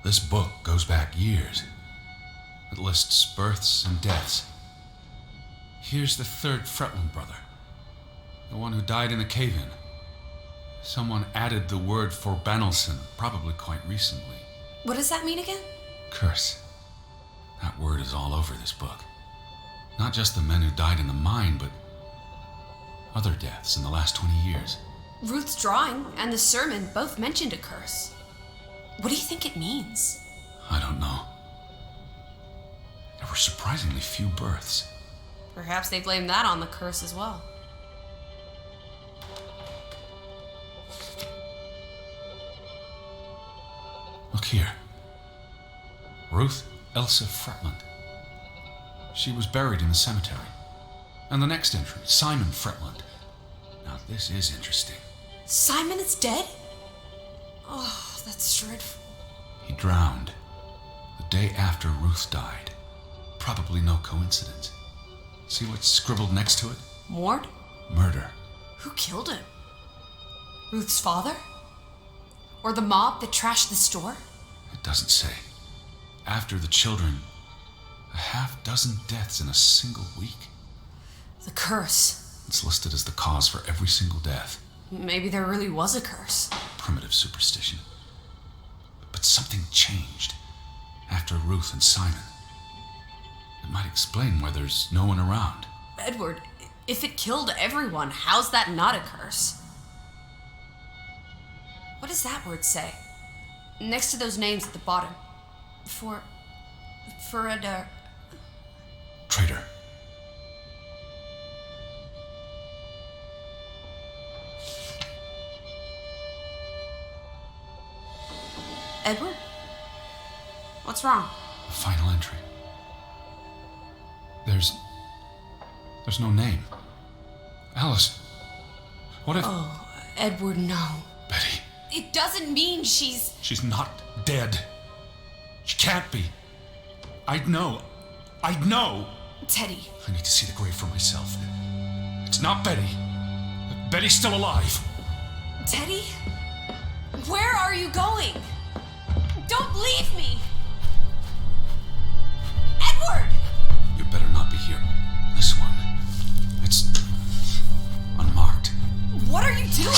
This book goes back years. It lists births and deaths. Here's the third Fretland brother, the one who died in a cave-in. Someone added the word for Banelson, probably quite recently. What does that mean again? Curse. That word is all over this book. Not just the men who died in the mine, but other deaths in the last 20 years. Ruth's drawing and the sermon both mentioned a curse. What do you think it means? I don't know. There were surprisingly few births. Perhaps they blame that on the curse as well. Look here. Ruth Elsa Fretland. She was buried in the cemetery. And the next entry, Simon Fretland. Now this is interesting. Simon is dead? Oh, that's dreadful. He drowned the day after Ruth died. Probably no coincidence. See what's scribbled next to it? Mord? Murder. Who killed him? Ruth's father? Or the mob that trashed the store? It doesn't say. After the children, a half-dozen deaths in a single week. The curse. It's listed as the cause for every single death. Maybe there really was a curse. Primitive superstition. But something changed after Ruth and Simon. It might explain why there's no one around. Edward, if it killed everyone, how's that not a curse? What does that word say? Next to those names at the bottom. Traitor. Edward? What's wrong? The final entry. There's no name. Alice, what if... Oh, Edward, no. Betty. It doesn't mean she's... She's not dead. She can't be. I'd know. Teddy. I need to see the grave for myself. It's not Betty. Betty's still alive. Teddy? Where are you going? Don't leave me! Edward! You better not be here. This one. It's unmarked. What are you doing?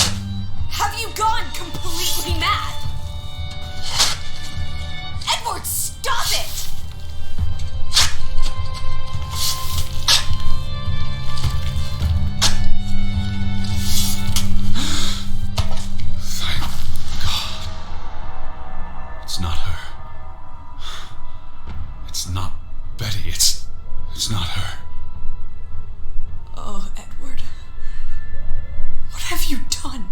Have you gone completely mad? Edward, stop it! Thank God. It's not her. It's not Betty. It's not her. Oh, Edward. What have you done?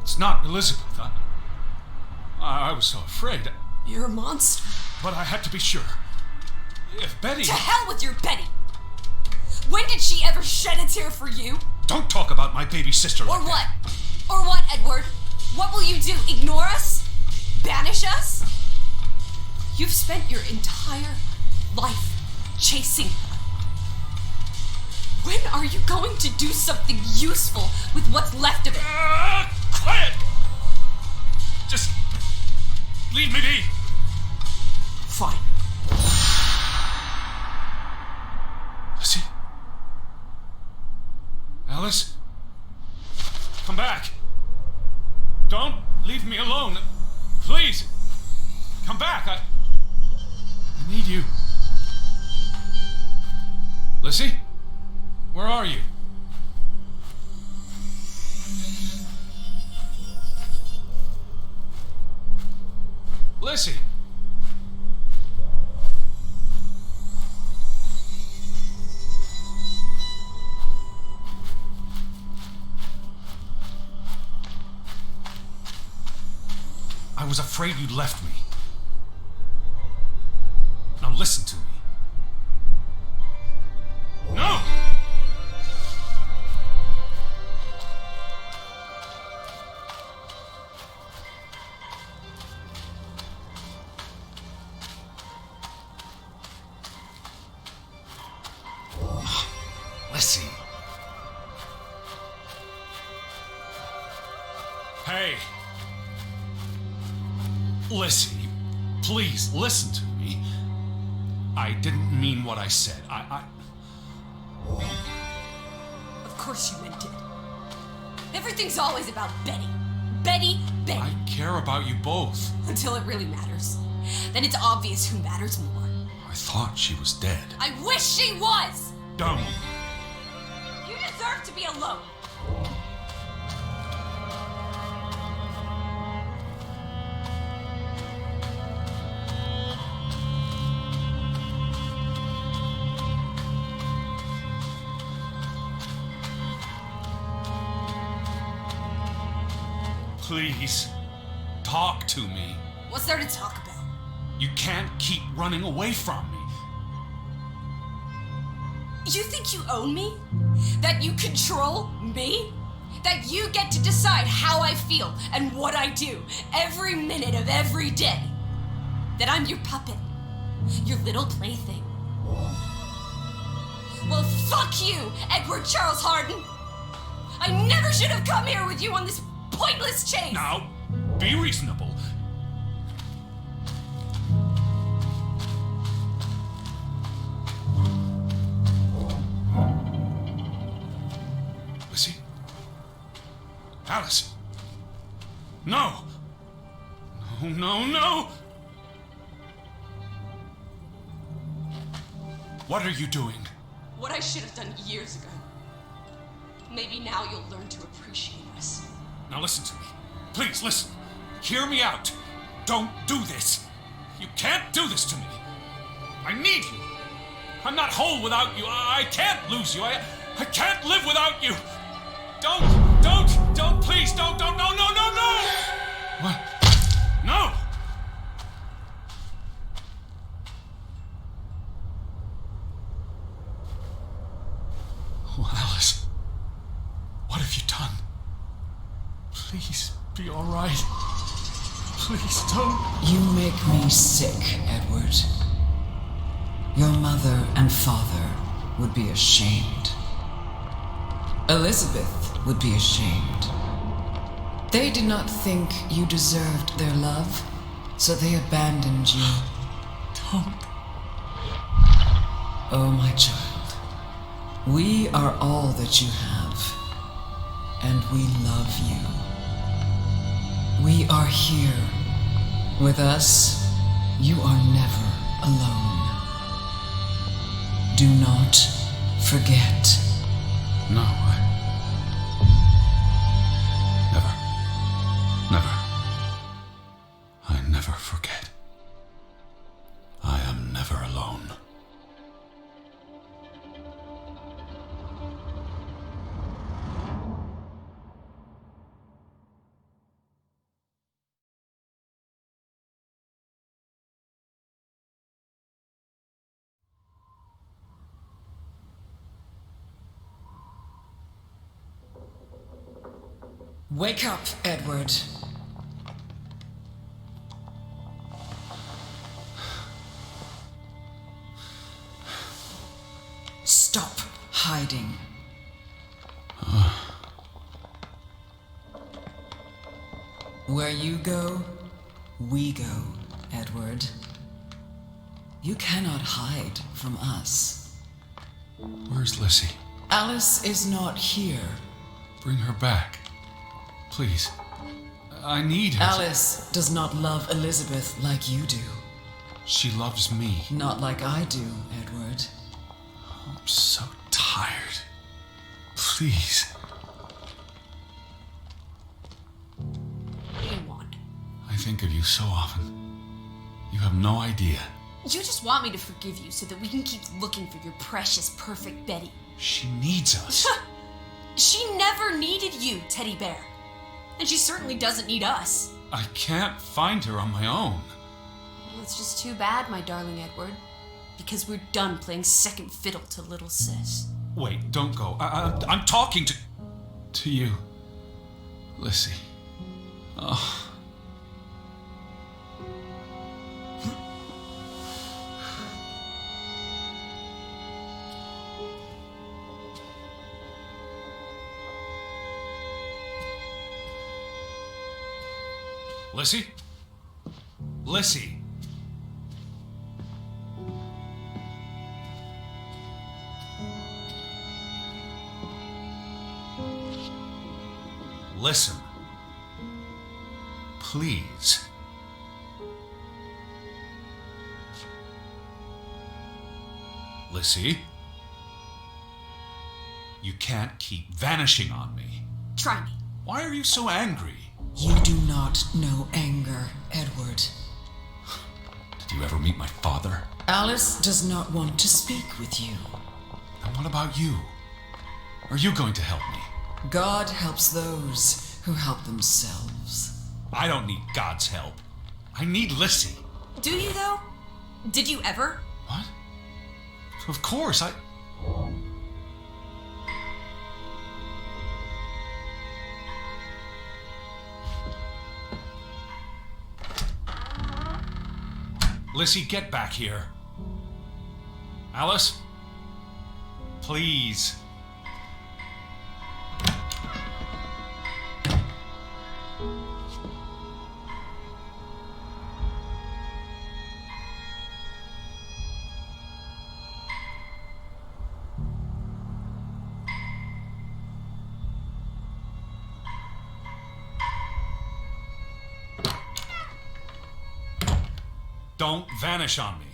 It's not Elizabeth. I was so afraid. You're a monster. But I had to be sure. If Betty... To hell with your Betty! When did she ever shed a tear for you? Don't talk about my baby sister like Or what? that. Or what, Edward? What will you do? Ignore us? Banish us? You've spent your entire life chasing her. When are you going to do something useful with what's left of it? Quiet! Just leave me be. Fine. Lizzie? Alice? Come back. Don't leave me alone. Please. Come back. I need you. Lizzie? Where are you? Lizzie! I was afraid you'd left me. Now listen to me. No! Lizzie. Hey. Lissy, please listen to me. I didn't mean what I said. Of course you meant it. Everything's always about Betty. Betty, Betty. I care about you both. Until it really matters. Then it's obvious who matters more. I thought she was dead. I wish she was! Don't. You deserve to be alone. Please, talk to me. What's there to talk about? You can't keep running away from me. You think you own me? That you control me? That you get to decide how I feel and what I do every minute of every day? That I'm your puppet, your little plaything? Well, fuck you, Edward Charles Harden! I never should have come here with you on this pointless chase! Now, be reasonable. Lissy? Alice? No! No, no, no! What are you doing? What I should have done years ago. Maybe now you'll learn to appreciate us. Now listen to me. Please listen. Hear me out. Don't do this. You can't do this to me. I need you. I'm not whole without you. I can't lose you. I can't live without you. Don't, please, don't, no. What? No! Oh, Alice. What have you done? Please, be all right. Please don't. You make me sick, Edward. Your mother and father would be ashamed. Elizabeth would be ashamed. They did not think you deserved their love, so they abandoned you. Don't. Oh, my child, we are all that you have, and we love you. We are here. With us, you are never alone. Do not forget. No, Never. I never forget. I am never alone. Wake up, Edward. Stop hiding. Where you go, we go, Edward. You cannot hide from us. Where's Lissy? Alice is not here. Bring her back. Please. I need her. Alice does not love Elizabeth like you do. She loves me. Not like I do, Edward. I'm so tired. Please. What do you want? I think of you so often. You have no idea. You just want me to forgive you so that we can keep looking for your precious, perfect Betty. She needs us. She never needed you, Teddy Bear. And she certainly doesn't need us. I can't find her on my own. Well, it's just too bad, my darling Edward. Because we're done playing second fiddle to little sis. Wait, don't go. I'm talking to you. Lissy. Oh. Lissy? Lissy! Listen. Please. Lissy? You can't keep vanishing on me. Try me. Why are you so angry? You do not know anger, Edward. Did you ever meet my father? Alice does not want to speak with you. And what about you? Are you going to help me? God helps those who help themselves. I don't need God's help. I need Lissy. Do you, though? Did you ever? What? Of course, I... Lissy, get back here. Alice? Please. Don't vanish on me.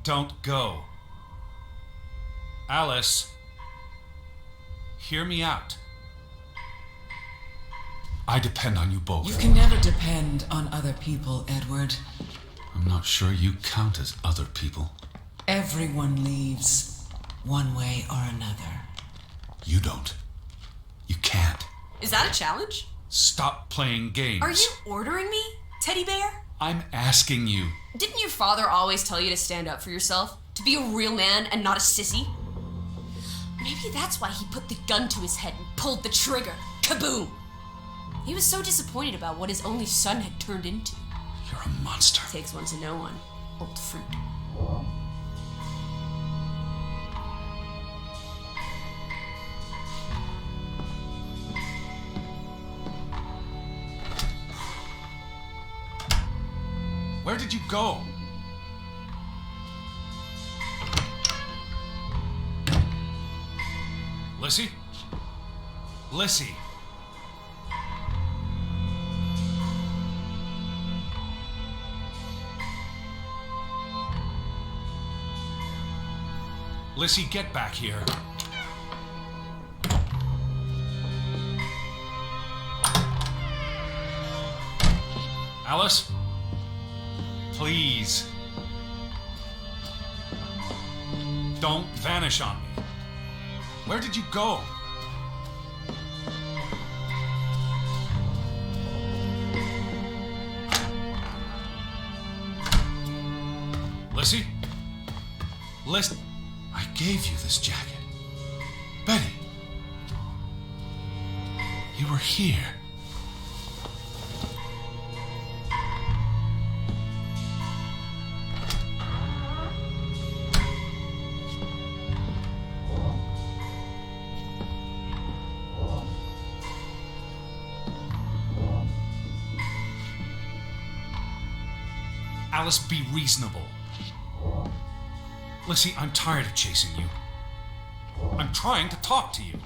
Don't go. Alice, hear me out. I depend on you both. You can never depend on other people, Edward. I'm not sure you count as other people. Everyone leaves, one way or another. You don't. You can't. Is that a challenge? Stop playing games. Are you ordering me, teddy bear? I'm asking you. Didn't your father always tell you to stand up for yourself? To be a real man and not a sissy? Maybe that's why he put the gun to his head and pulled the trigger. Kaboom! He was so disappointed about what his only son had turned into. You're a monster. Takes one to know one. Old fruit. Where did you go? Lissy? Lissy? Lissy, get back here. Alice? Please. Don't vanish on me. Where did you go? Lissy? Listen. I gave you this jacket. Betty. You were here. Alice, be reasonable. Lissy, I'm tired of chasing you. I'm trying to talk to you.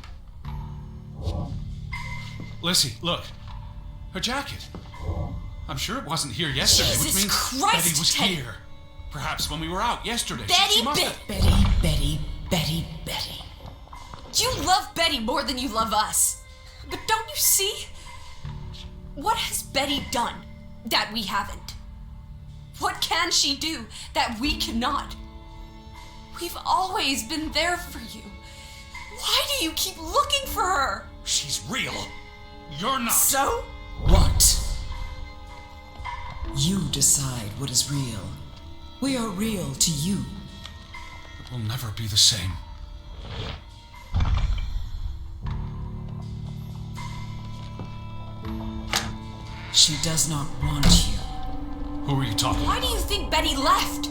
Lissy, look. Her jacket. I'm sure it wasn't here yesterday, Jesus which means Christ, Betty was Teddy. here. Perhaps when we were out yesterday. Betty, She must Betty. have... Betty. You love Betty more than you love us. But don't you see? What has Betty done that we haven't? What can she do that we cannot? We've always been there for you. Why do you keep looking for her? She's real. You're not. So? What? You decide what is real. We are real to you. It will never be the same. She does not want you. Who are you talking Why about? do you think Betty left?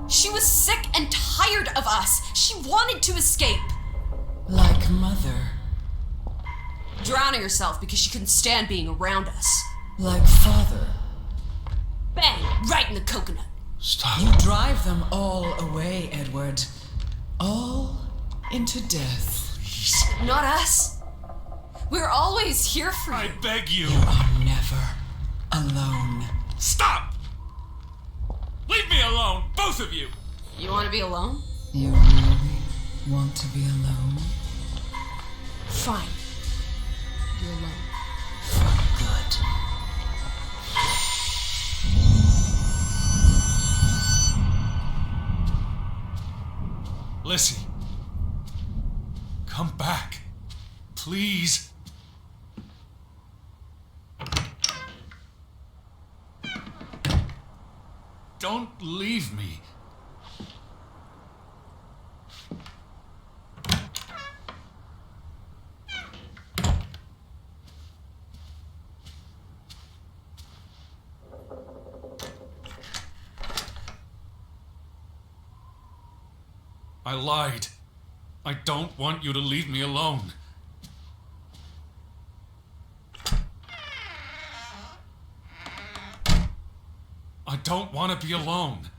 She was sick and tired of us. She wanted to escape. Like mother. Drowning herself because she couldn't stand being around us. Like father. Bang! Right in the coconut. Stop. You drive them all away, Edward. All into death. Please. Not us. We're always here for you. I beg you. You are never alone. Stop! Leave me alone, both of you! You want to be alone? You really want to be alone? Fine. You're alone. For good. Lissy. Come back. Please. Don't leave me. I lied. I don't want you to leave me alone. I don't want to be alone.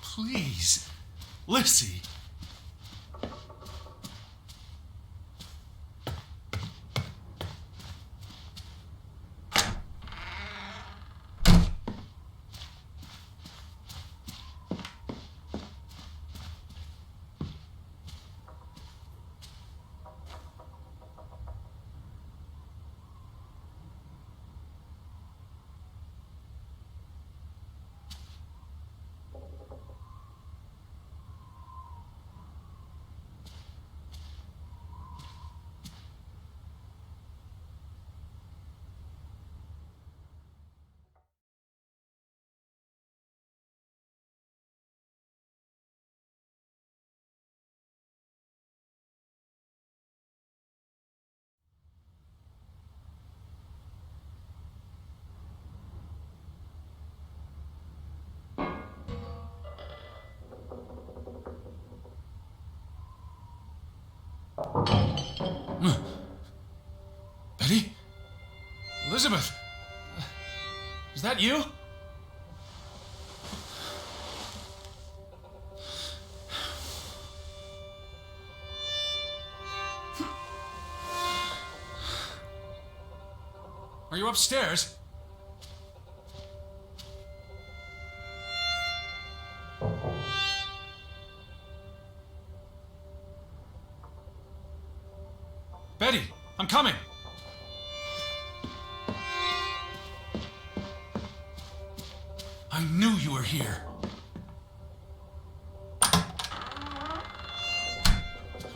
Please, Lissy. Betty? Elizabeth? Is that you? Are you upstairs? Betty, I'm coming. I knew you were here.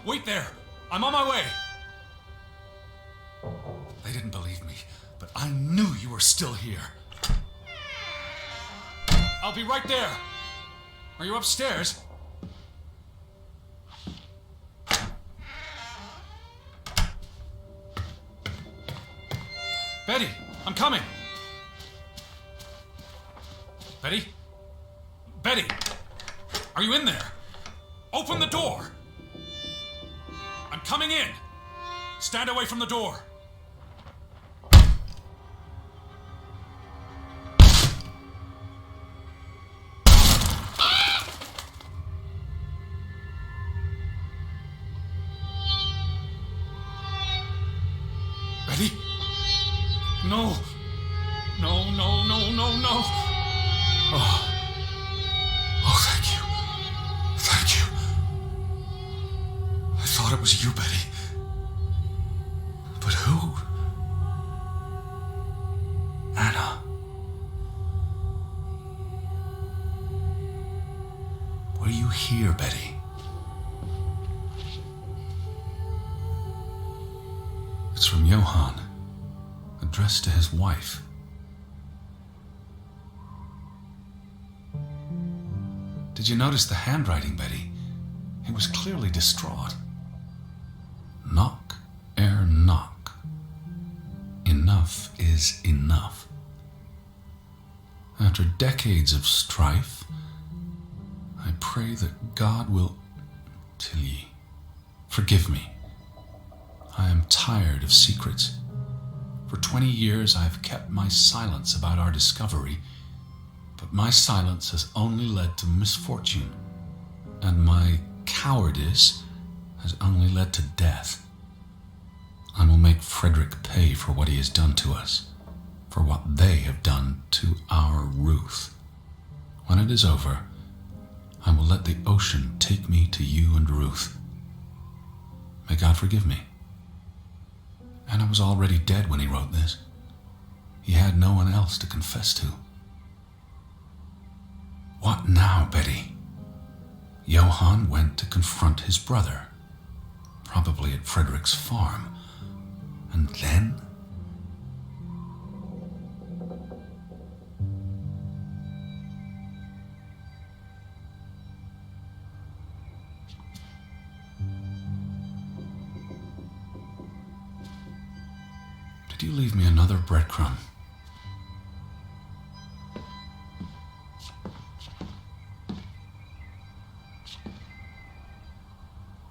Wait there. I'm on my way. They didn't believe me, but I knew you were still here. I'll be right there. Are you upstairs? Betty, I'm coming. Betty? Betty! Are you in there? Open the door! I'm coming in! Stand away from the door! Betty? No! No, no, no, no, no! Oh. Oh, thank you. Thank you. I thought it was you, Betty. But who? Anna. Were you here, Betty? It's from Johann, addressed to his wife. Did you notice the handwriting, Betty? It was clearly distraught. Knock enough is enough. After decades of strife, I pray that God will, till ye, forgive me. I am tired of secrets. For 20 years I've kept my silence about our discovery, but my silence has only led to misfortune, and my cowardice has only led to death. I will make Frederick pay for what he has done to us, for what they have done to our Ruth. When it is over, I will let the ocean take me to you and Ruth. May God forgive me. And I was already dead when he wrote this. He had no one else to confess to. What now, Betty? Johann went to confront his brother, probably at Frederick's farm. And then? Did you leave me another breadcrumb?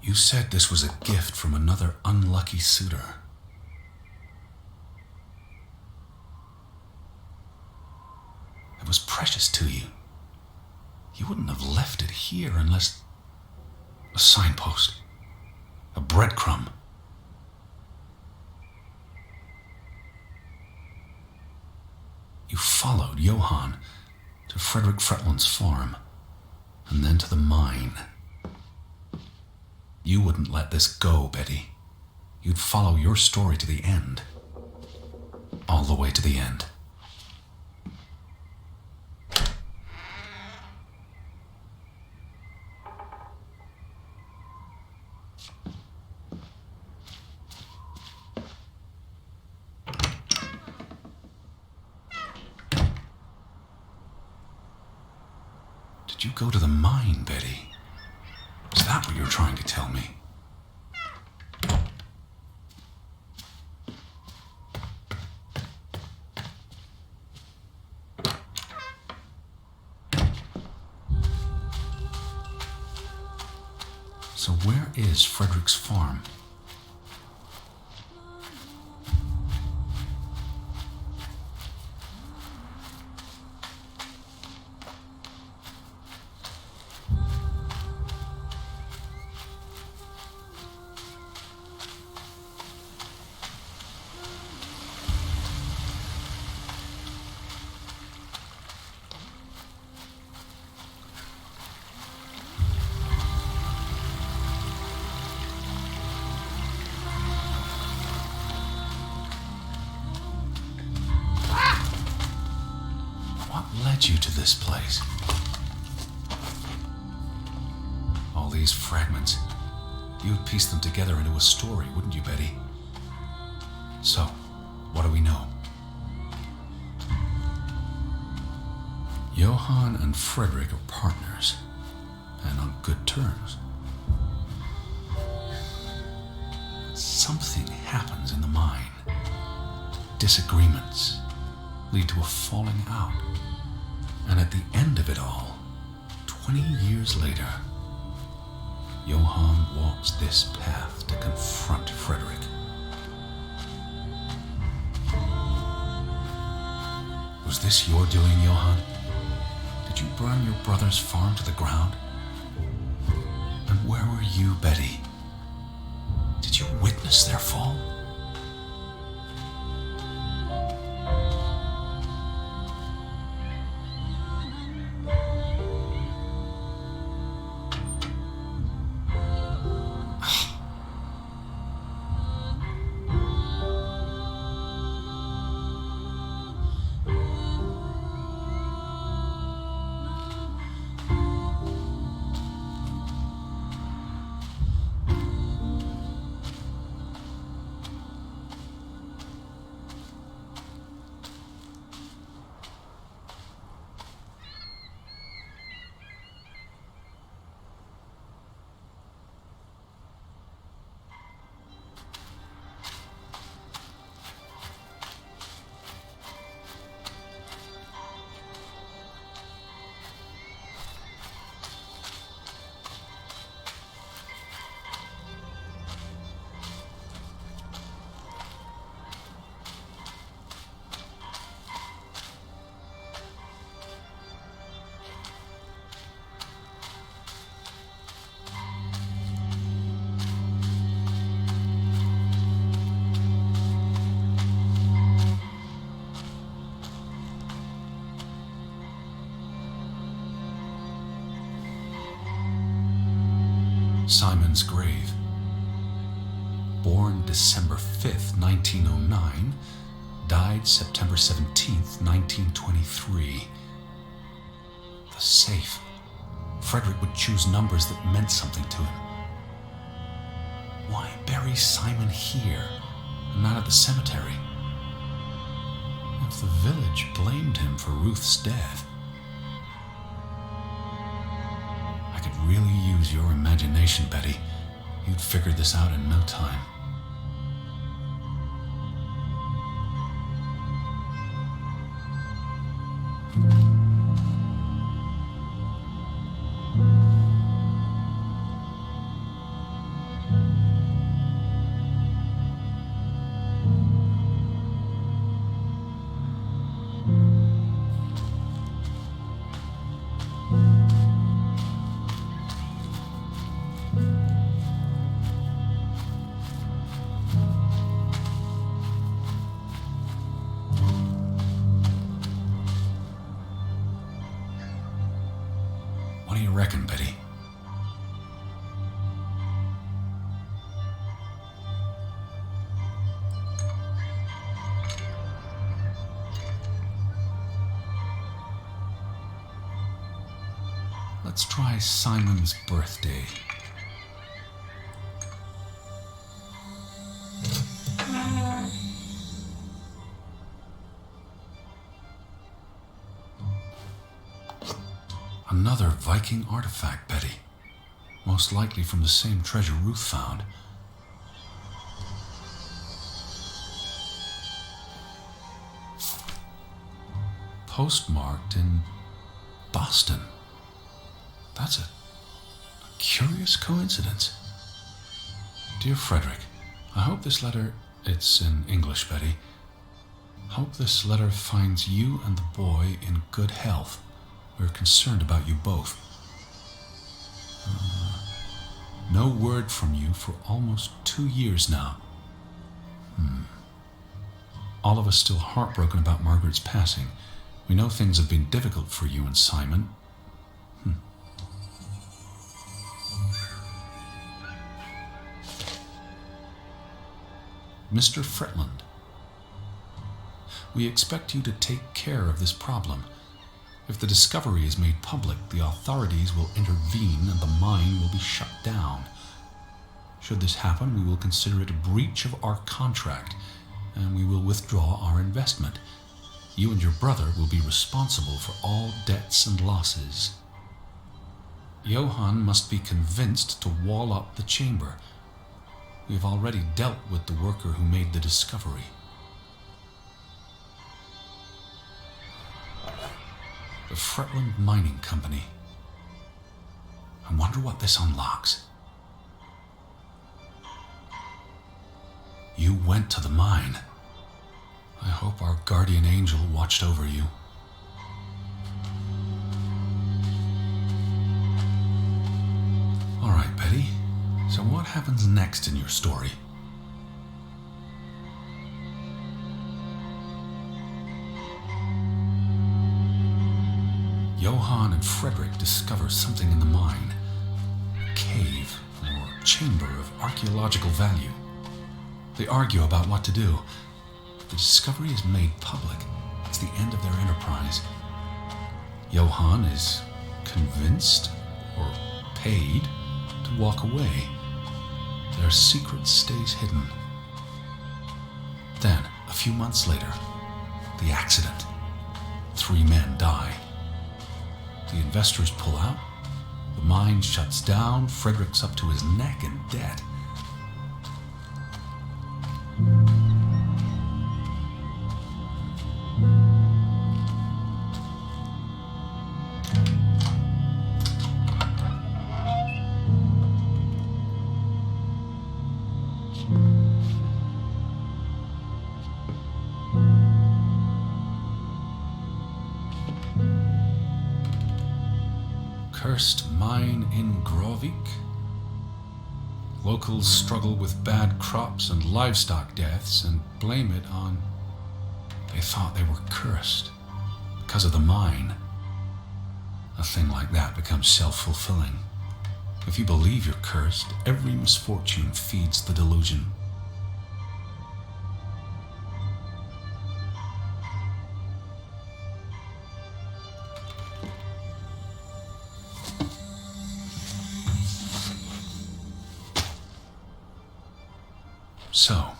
You said this was a gift from another unlucky suitor. It was precious to you. You wouldn't have left it here unless... a signpost. A breadcrumb. You followed Johann to Frederick Fretland's farm, and then to the mine. You wouldn't let this go, Betty. You'd follow your story to the end. All the way to the end. Did you go to the mine, Betty? Is that what you're trying to tell me? So where is Frederick's farm? Led you to this place? All these fragments. You would piece them together into a story, wouldn't you, Betty? So, what do we know? Johann and Frederick are partners, and on good terms. Something happens in the mine. Disagreements lead to a falling out. And at the end of it all, 20 years later, Johann walks this path to confront Frederick. Was this your doing, Johann? Did you burn your brother's farm to the ground? And where were you, Betty? Did you witness their fall? Simon's grave. Born December 5th, 1909, died September 17th, 1923. The safe. Frederick would choose numbers that meant something to him. Why bury Simon here and not at the cemetery? If the village blamed him for Ruth's death, I could really use your imagination, Betty. You'd figured this out in no time. What do you reckon, Betty? Let's try Simon's birthday. Another Viking artifact, Betty. Most likely from the same treasure Ruth found. Postmarked in Boston. That's a curious coincidence. Dear Frederick, I hope this letter, it's in English, Betty. Hope this letter finds you and the boy in good health. We're concerned about you both. No word from you for almost 2 years now. All of us still heartbroken about Margaret's passing. We know things have been difficult for you and Simon. Mr. Fretland, we expect you to take care of this problem. If the discovery is made public, the authorities will intervene and the mine will be shut down. Should this happen, we will consider it a breach of our contract, and we will withdraw our investment. You and your brother will be responsible for all debts and losses. Johann must be convinced to wall up the chamber. We have already dealt with the worker who made the discovery. The Fretland Mining Company. I wonder what this unlocks. You went to the mine. I hope our guardian angel watched over you. All right, Betty. So what happens next in your story? Johann and Frederick discover something in the mine. A cave or chamber of archaeological value. They argue about what to do. If the discovery is made public, it's the end of their enterprise. Johann is convinced or paid to walk away. Their secret stays hidden. Then, a few months later, the accident. 3 men die. The investors pull out. The mine shuts down. Frederick's up to his neck in debt. Cursed mine in Grovik. Locals struggle with bad crops and livestock deaths and blame it on... They thought they were cursed because of the mine. A thing like that becomes self-fulfilling. If you believe you're cursed, every misfortune feeds the delusion. So,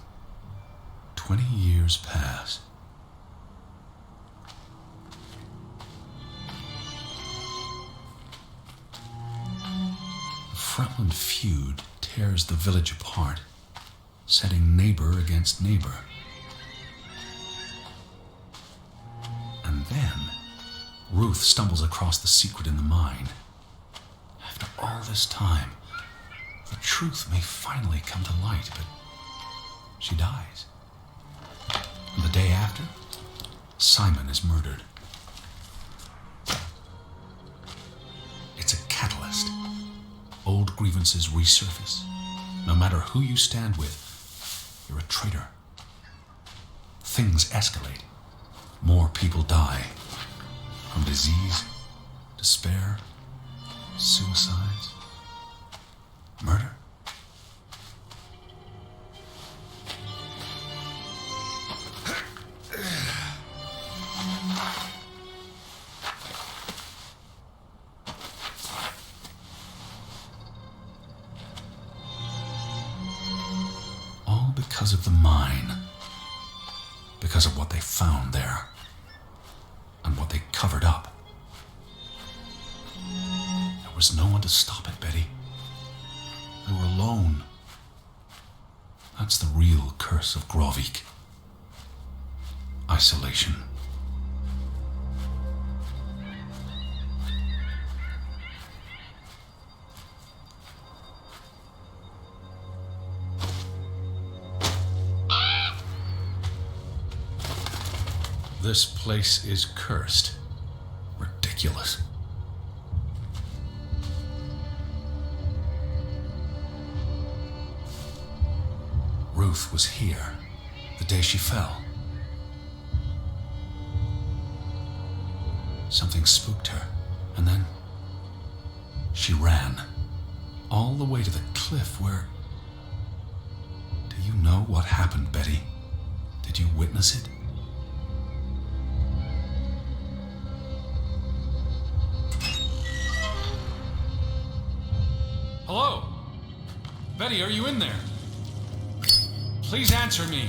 20 years pass. The Fretland feud tears the village apart, setting neighbor against neighbor. And then, Ruth stumbles across the secret in the mine. After all this time, the truth may finally come to light, but she dies. And the day after, Simon is murdered. It's a catalyst. Old grievances resurface. No matter who you stand with, you're a traitor. Things escalate. More people die. From disease, despair, suicides, murder. Because of the mine. Because of what they found there. And what they covered up. There was no one to stop it, Betty. They were alone. That's the real curse of Grovik. Isolation. This place is cursed. Ridiculous. Ruth was here the day she fell. Something spooked her, and then she ran all the way to the cliff where... Do you know what happened, Betty? Did you witness it? Hello? Betty, are you in there? Please answer me.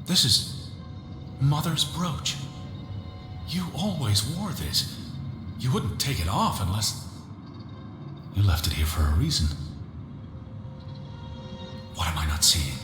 This is Mother's brooch. You always wore this. You wouldn't take it off unless... You left it here for a reason. What am I not seeing?